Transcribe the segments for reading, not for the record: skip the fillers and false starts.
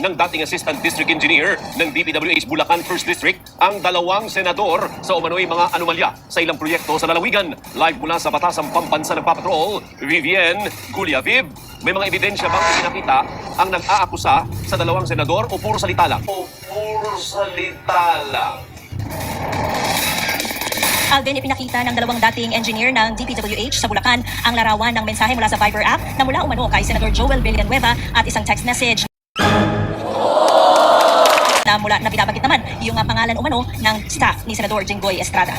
ng dating Assistant District Engineer ng DPWH Bulacan 1st District ang dalawang senador sa umano'y mga anomalya sa ilang proyekto sa lalawigan. Live mula sa Batasang Pambansa Nagpapatrol, Vivienne Guliaviv. May mga ebidensya bang ipinakita ang nag-aakusa sa dalawang senador o puro salita lang? O puro salita lang. Alvin, ipinakita ng dalawang dating engineer ng DPWH sa Bulacan ang larawan ng mensahe mula sa Viber app na mula umano kay Senator Joel Villanueva at isang text message na binabanggit naman yung pangalan umano ng staff ni Senador Jinggoy Estrada.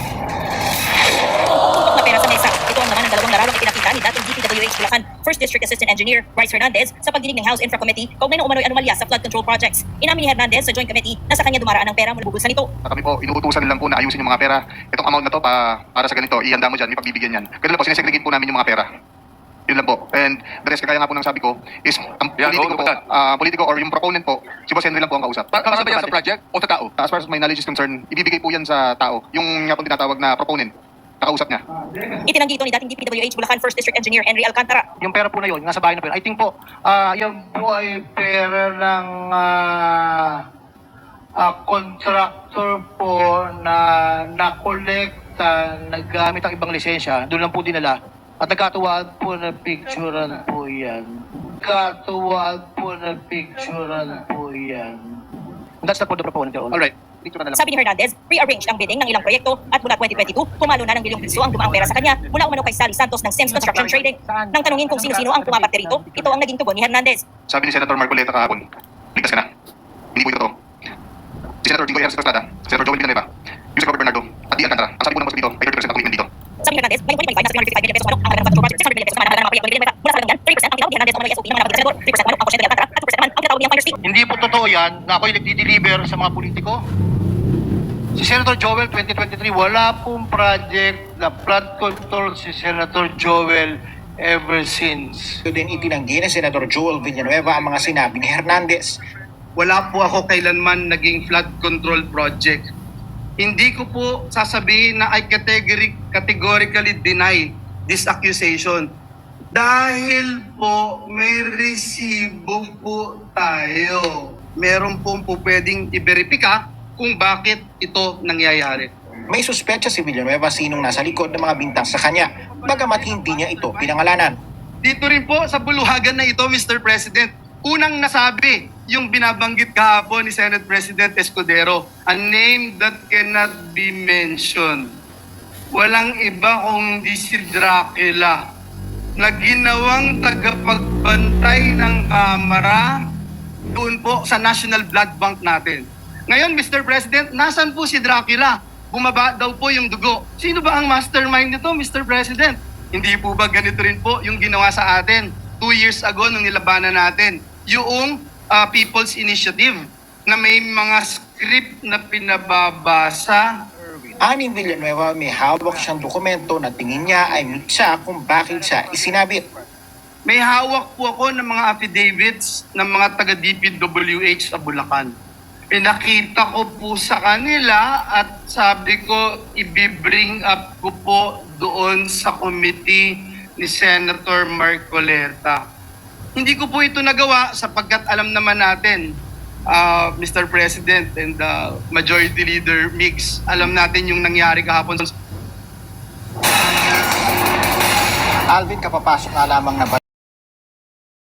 Na pera sa mesa. Ito ang naman ang dalawang larawang ipinakita ni dating DPWH Bulacan 1st District Assistant Engineer Bryce Hernandez sa pagdinig ng House Infra Committee kaugnay ng umano'y anomalya sa flood control projects. Inamin ni Hernandez sa Joint Committee na sa kanya dumaraan ang pera mula bubulsan nito. Kami po, inuutusan lang po na ayusin yung mga pera. Itong amount na to para sa ganito, ihanda mo dyan, may pagbibigyan yan. Ganun lang po, sinesegregate po namin yung mga pera. Yun lang po. And the rest, kagaya nga po ng sabi ko, is ang politiko or yung proponent po, si Boss Henry lang po ang kausap. Para ba yan sa project o sa tao? As far as my knowledge is concerned, ibibigay po yan sa tao. Yung nga pong tinatawag na proponent, nakausap niya. Itinanggi ito ni dating DPWH Bulacan 1st District Engineer Henry Alcantara. Yung pera po na yun, nasa bahay na po yun. I think po, yung po ay pera ng contractor po na nakolekta, nagamit ang ibang lisensya, doon lang po dinala. At nagkatuwag po na picturean po yan. Nagkatuwag po na picturean po yan. That's not for the proponent. Alright, picture na lang. Sabi ni Hernandez, pre-arranged ang bidding ng ilang proyekto at mula 2022, pumalo na ng bilyong piso ang dumaang pera sa kanya mula umano kay Sally Santos ng Sims Construction Trading. Nang tanungin kung sino-sino ang pumaparte rito, ito ang naging tugon ni Hernandez. Sabi ni Senator Marcoleta kahapon, ligtas ka na. Hindi po ito totoo. Si Senator Jinggoy Estrada, Senator Joel Villanueva, Yusek Robert Bernardo, at D. Alcantara, ang sabi po ng boss dito ay 30% ang commitment dito. Sabi ni Hernandez, ngayong 2025 nasa 355 billion pesos umano ang flood control project, 600 billion pesos naman ang mga proyekto ni Villanueva. Mula sa lang yan, 30% ang tinawag ni Hernandez umano yung SOP ng mga nabanggit na senador, 3% umano ang porsyento ni Alcantara, at 2% naman ang tinatawag niyang finder's fee. Hindi po totoo yan na ako'y nagdi-deliver sa mga politiko. Si Senator Joel 2023, wala pong project na flood control si Senator Joel ever since. Ito din itinanggi ni Senator Joel Villanueva ang mga sinabi ni Hernandez. Wala po ako kailanman naging flood control project. Hindi ko po sasabihin na I categorically deny this accusation. Dahil po may resibo po tayo. Meron po pwedeng i-verifika kung bakit ito nangyayari. May suspetsa si Villanueva sinong nasa likod ng mga bintang sa kanya, bagamat hindi niya ito pinangalanan. Dito rin po sa buluhagan na ito, Mr. President, unang nasabi yung binabanggit kahapon ni Senate President Escudero, a name that cannot be mentioned. Walang iba kundi si Dracula na ginawang tagapagbantay ng kamera doon po sa National Blood Bank natin. Ngayon, Mr. President, nasan po si Dracula? Bumaba daw po yung dugo. Sino ba ang mastermind nito, Mr. President? Hindi po ba ganito rin po yung ginawa sa atin 2 years ago nung nilabanan natin? Yung People's Initiative na may mga script na pinababasa. Aning Villanueva may hawak siyang dokumento na tingin niya ay mitsa kung bakit siya isinabit. May hawak po ako ng mga affidavits ng mga taga-DPWH sa Bulacan. Pinakita ko po sa kanila at sabi ko, i-bring up ko po doon sa committee ni Senator Marcoleta. Hindi ko po ito nagawa sapagkat alam naman natin, Mr. President and Majority Leader Mix, alam natin yung nangyari kahapon. Alvin, kapapasok na lamang na